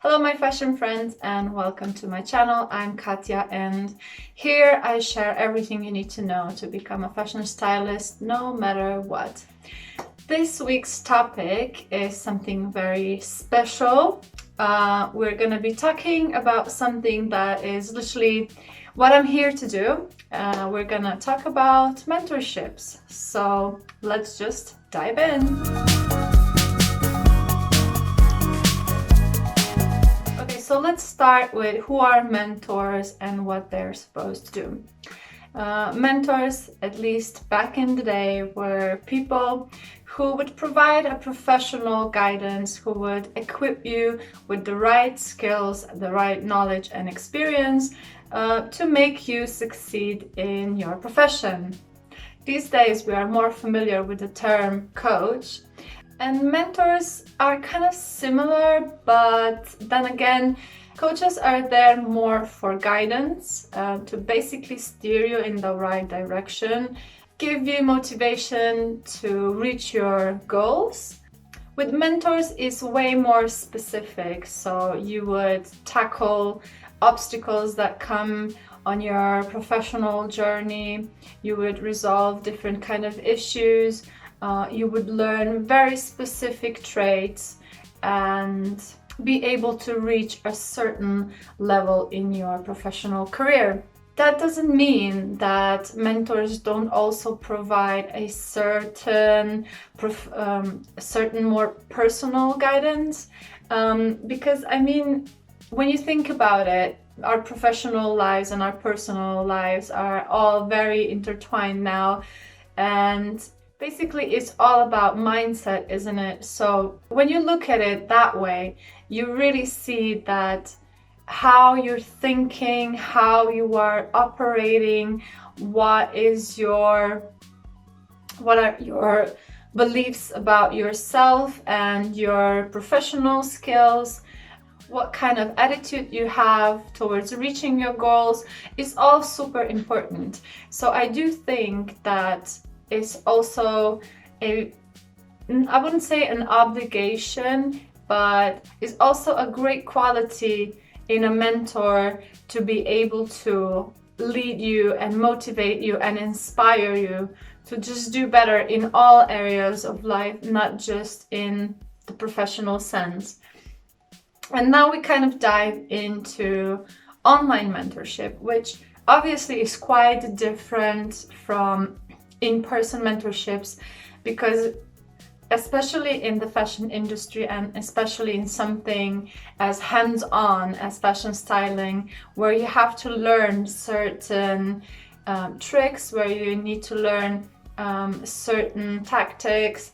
Hello my fashion friends and welcome to my channel. I'm Katya and here I share everything you need to know to become a fashion stylist no matter what. This week's topic is something very special. We're going to be talking about something that is literally what I'm here to do. We're going to talk about mentorships. So let's just dive in. So let's start with who are mentors and what they're supposed to do. Mentors, at least back in the day, were people who would provide a professional guidance, who would equip you with the right skills, the right knowledge and experience to make you succeed in your profession. These days we are more familiar with the term coach. And mentors are kind of similar, but then again, coaches are there more for guidance, to basically steer you in the right direction, give you motivation to reach your goals. With mentors, it's way more specific, so you would tackle obstacles that come on your professional journey, you would resolve different kind of issues. You would learn very specific traits and be able to reach a certain level in your professional career. That doesn't mean that mentors don't also provide a certain more personal guidance, because I mean, when you think about it, our professional lives and our personal lives are all very intertwined now, and basically, it's all about mindset, isn't it? So when you look at it that way, you really see that how you're thinking, how you are operating, what are your beliefs about yourself and your professional skills, what kind of attitude you have towards reaching your goals is all super important. So I do think that it's also I wouldn't say an obligation, but it's also a great quality in a mentor to be able to lead you and motivate you and inspire you to just do better in all areas of life, not just in the professional sense. And now we kind of dive into online mentorship, which obviously is quite different from in-person mentorships, because especially in the fashion industry and especially in something as hands-on as fashion styling, where you have to learn certain tricks, where you need to learn certain tactics,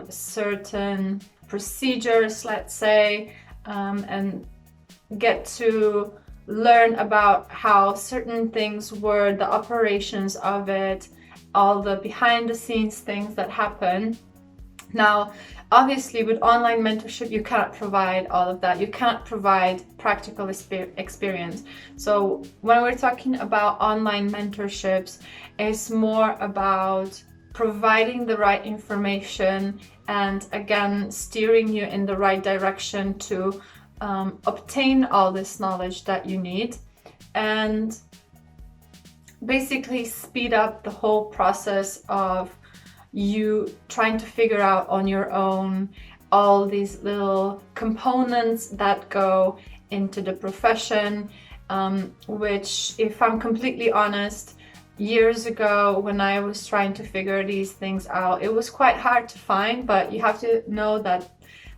certain procedures, let's say, and get to learn about how certain things were, the operations of it, all the behind the scenes things that happen. Now, obviously with online mentorship, you cannot provide all of that. You cannot provide practical experience. So when we're talking about online mentorships, it's more about providing the right information and again, steering you in the right direction to obtain all this knowledge that you need, and basically speed up the whole process of you trying to figure out on your own all these little components that go into the profession, which, if I'm completely honest, years ago when I was trying to figure these things out, it was quite hard to find. But you have to know that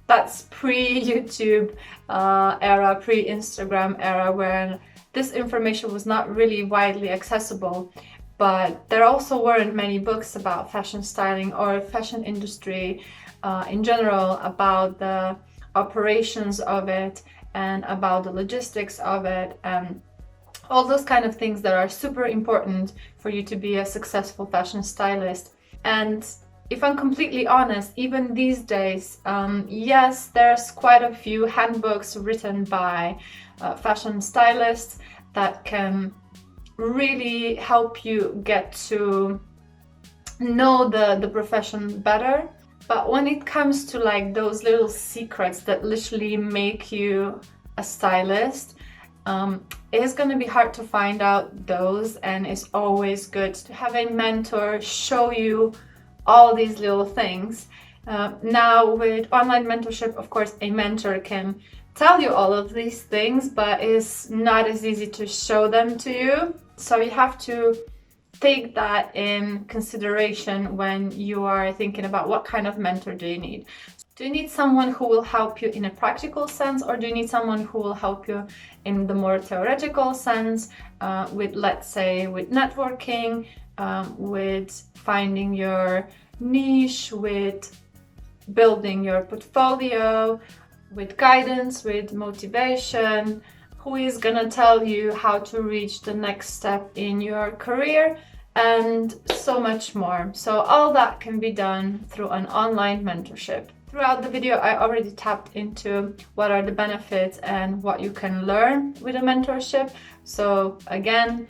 that's pre-YouTube era, pre-Instagram era, where this information was not really widely accessible. But there also weren't many books about fashion styling or fashion industry in general, about the operations of it and about the logistics of it and all those kind of things that are super important for you to be a successful fashion stylist. And if I'm completely honest, even these days, yes, there's quite a few handbooks written by fashion stylists that can really help you get to know the profession better. But when it comes to like those little secrets that literally make you a stylist, it's going to be hard to find out those, and it's always good to have a mentor show you all these little things. Now with online mentorship, of course, a mentor can tell you all of these things, but it's not as easy to show them to you. So you have to take that in consideration when you are thinking about what kind of mentor do you need. Do you need someone who will help you in a practical sense, or do you need someone who will help you in the more theoretical sense, with, let's say, with networking, with finding your niche, with building your portfolio, with guidance, with motivation? Who is gonna tell you how to reach the next step in your career, and so much more. So all that can be done through an online mentorship. Throughout the video, I already tapped into what are the benefits and what you can learn with a mentorship. So again,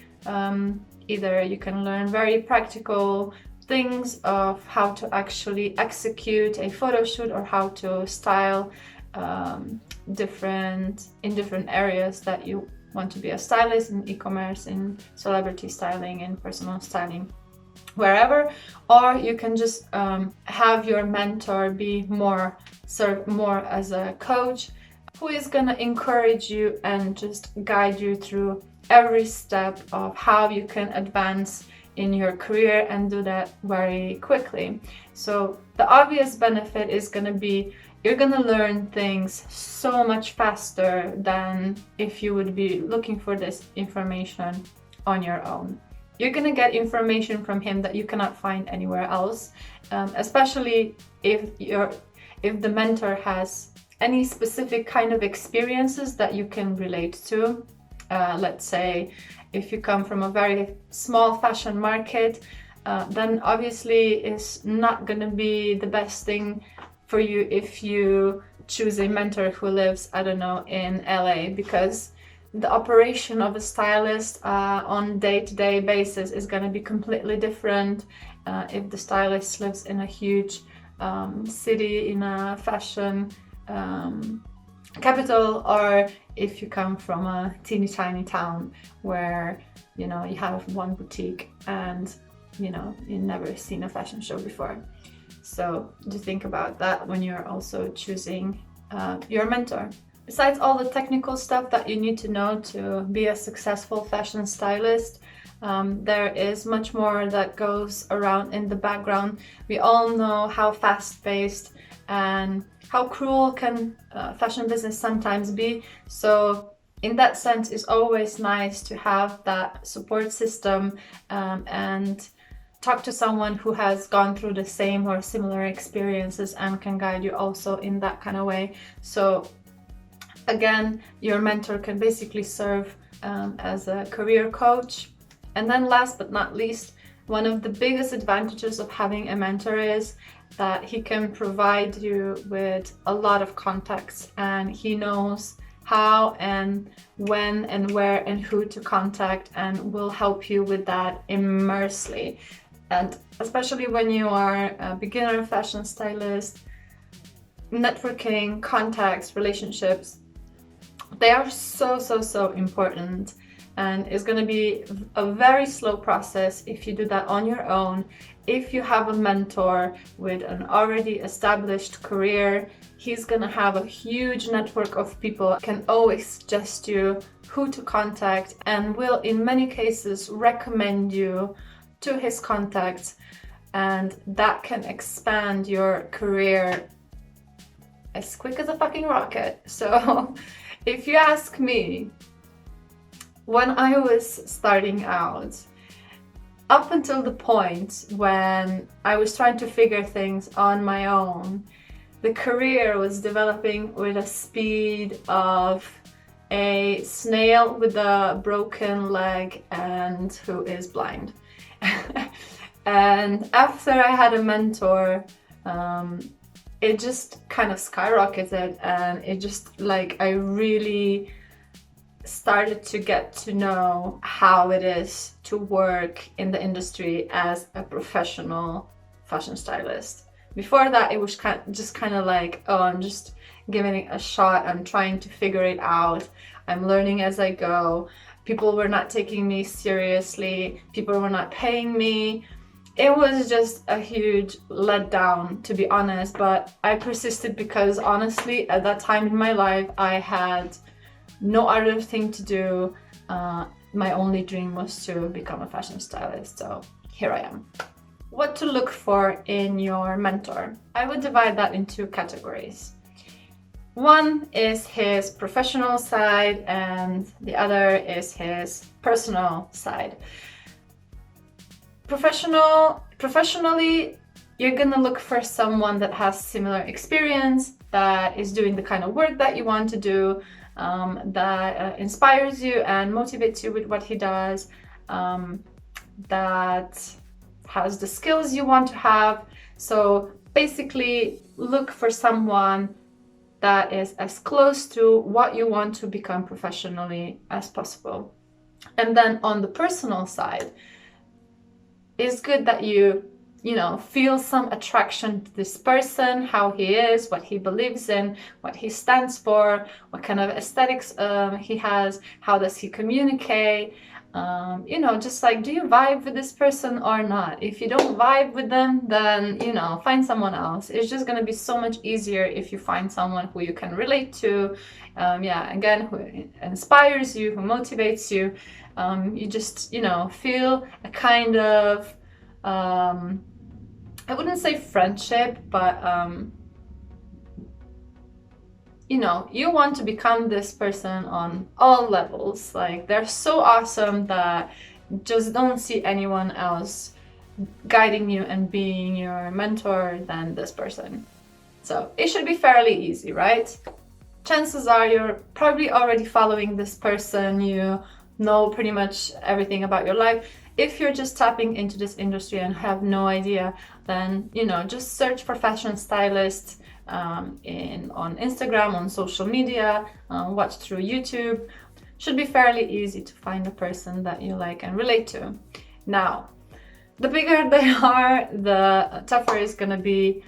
either you can learn very practical things of how to actually execute a photo shoot, or how to style in different areas that you want to be a stylist, in e-commerce, in celebrity styling, in personal styling, wherever. Or you can just have your mentor be serve more as a coach, who is gonna encourage you and just guide you through every step of how you can advance in your career, and do that very quickly. So the obvious benefit is gonna be you're gonna learn things so much faster than if you would be looking for this information on your own. You're gonna get information from him that you cannot find anywhere else, especially if the mentor has any specific kind of experiences that you can relate to. Let's say if you come from a very small fashion market, then obviously it's not gonna be the best thing for you if you choose a mentor who lives, I don't know, in LA, because the operation of a stylist on day-to-day basis is going to be completely different if the stylist lives in a huge city, in a fashion capital, or if you come from a teeny tiny town where, you know, you have one boutique and, you know, you've never seen a fashion show before. So do think about that when you're also choosing your mentor. Besides all the technical stuff that you need to know to be a successful fashion stylist, there is much more that goes around in the background. We all know how fast-paced and how cruel can fashion business sometimes be. So in that sense, it's always nice to have that support system and talk to someone who has gone through the same or similar experiences and can guide you also in that kind of way. So again, your mentor can basically serve as a career coach. And then last but not least, one of the biggest advantages of having a mentor is that he can provide you with a lot of contacts, and he knows how and when and where and who to contact, and will help you with that immensely. And especially when you are a beginner fashion stylist, networking, contacts, relationships, they are so important. And it's going to be a very slow process if you do that on your own. If you have a mentor with an already established career, he's going to have a huge network of people, can always suggest you who to contact, and will in many cases recommend you to his contacts, and that can expand your career as quick as a fucking rocket. So if you ask me, when I was starting out, up until the point when I was trying to figure things on my own, the career was developing with a speed of a snail with a broken leg and who is blind. And after I had a mentor, it just kind of skyrocketed, and it just like I really started to get to know how it is to work in the industry as a professional fashion stylist. Before that, it was just kind of like, oh, I'm just giving it a shot. I'm trying to figure it out. I'm learning as I go. People were not taking me seriously. People were not paying me. It was just a huge letdown, to be honest, but I persisted because honestly, at that time in my life, I had no other thing to do. My only dream was to become a fashion stylist, so here I am. What to look for in your mentor? I would divide that into categories. One is his professional side and the other is his personal side. Professionally, you're gonna look for someone that has similar experience, that is doing the kind of work that you want to do, that inspires you and motivates you with what he does, that has the skills you want to have. So basically, look for someone that is as close to what you want to become professionally as possible. And then on the personal side, it's good that you feel some attraction to this person, how he is, what he believes in, what he stands for, what kind of aesthetics he has, how does he communicate, just like, do you vibe with this person or not? If you don't vibe with them, then find someone else. It's just going to be so much easier if you find someone who you can relate to, again, who inspires you, who motivates you. You just feel a kind of I wouldn't say friendship, but you want to become this person on all levels. Like, they're so awesome that just don't see anyone else guiding you and being your mentor than this person. So it should be fairly easy, right? Chances are you're probably already following this person. You know pretty much everything about your life. If you're just tapping into this industry and have no idea, then just search for Fashion Stylist on Instagram, on social media, watch through YouTube. Should be fairly easy to find a person that you like and relate to. Now, the bigger they are, the tougher it's gonna be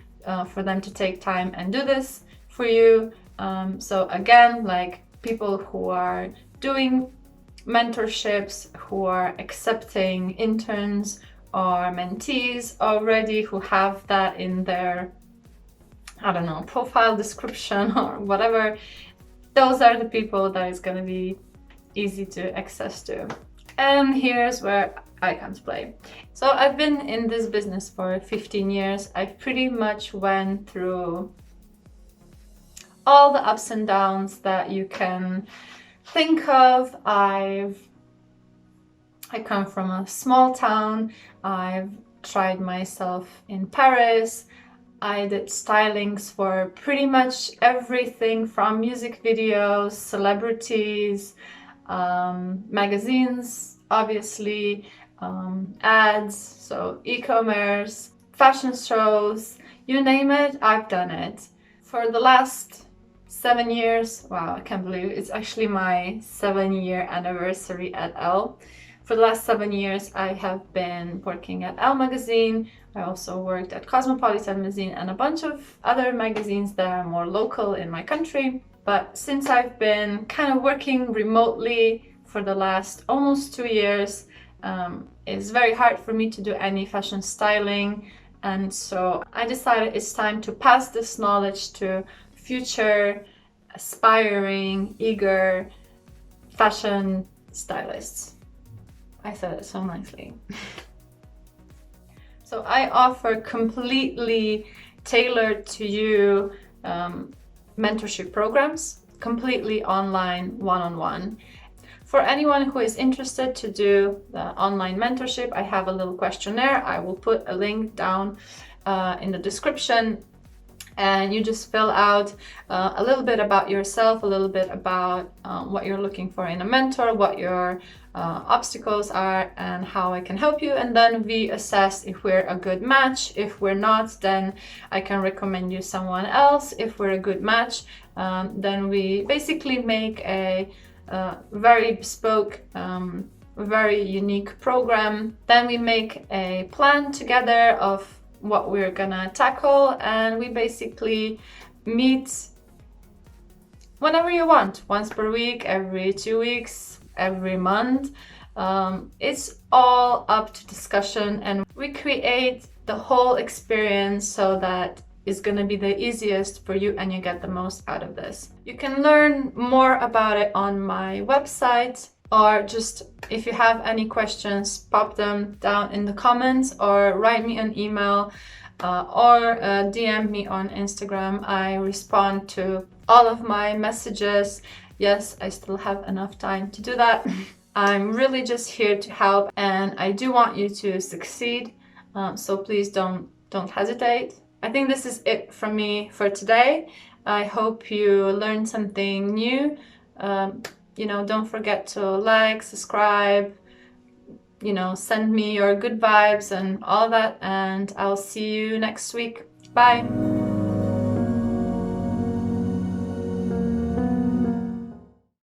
for them to take time and do this for you. So again, like, people who are doing mentorships, who are accepting interns or mentees already, who have that in their, profile description or whatever, those are the people that is going to be easy to access to. And here's where I come to play. So I've been in this business for 15 years. I've pretty much went through all the ups and downs that you can think of. I come from a small town. I've tried myself in Paris. I did stylings for pretty much everything from music videos, celebrities, magazines, obviously, ads, so e-commerce, fashion shows, you name it, I've done it. For the last 7 years, wow, I can't believe it. It's actually my 7-year anniversary at ELLE. For the last 7 years, I have been working at ELLE magazine. I also worked at Cosmopolitan magazine and a bunch of other magazines that are more local in my country. But since I've been kind of working remotely for the last almost 2 years, it's very hard for me to do any fashion styling. And so I decided it's time to pass this knowledge to future aspiring, eager fashion stylists. I said it so nicely. So I offer completely tailored to you mentorship programs, completely online, one-on-one. For anyone who is interested to do the online mentorship, I have a little questionnaire. I will put a link down in the description, and you just fill out a little bit about yourself, a little bit about what you're looking for in a mentor, what your obstacles are, and how I can help you. And then we assess if we're a good match. If we're not, then I can recommend you someone else. If we're a good match, then we basically make a very bespoke, very unique program. Then we make a plan together of what we're gonna tackle, and we basically meet whenever you want, once per week, every 2 weeks, every month. It's all up to discussion, and we create the whole experience so that it's gonna be the easiest for you and you get the most out of this. You can learn more about it on my website, or just if you have any questions, pop them down in the comments or write me an email or DM me on Instagram. I respond to all of my messages. Yes, I still have enough time to do that. I'm really just here to help, and I do want you to succeed. So please don't hesitate. I think this is it from me for today. I hope you learned something new. You know, don't forget to like, subscribe, you know, send me your good vibes and all that, and I'll see you next week. Bye.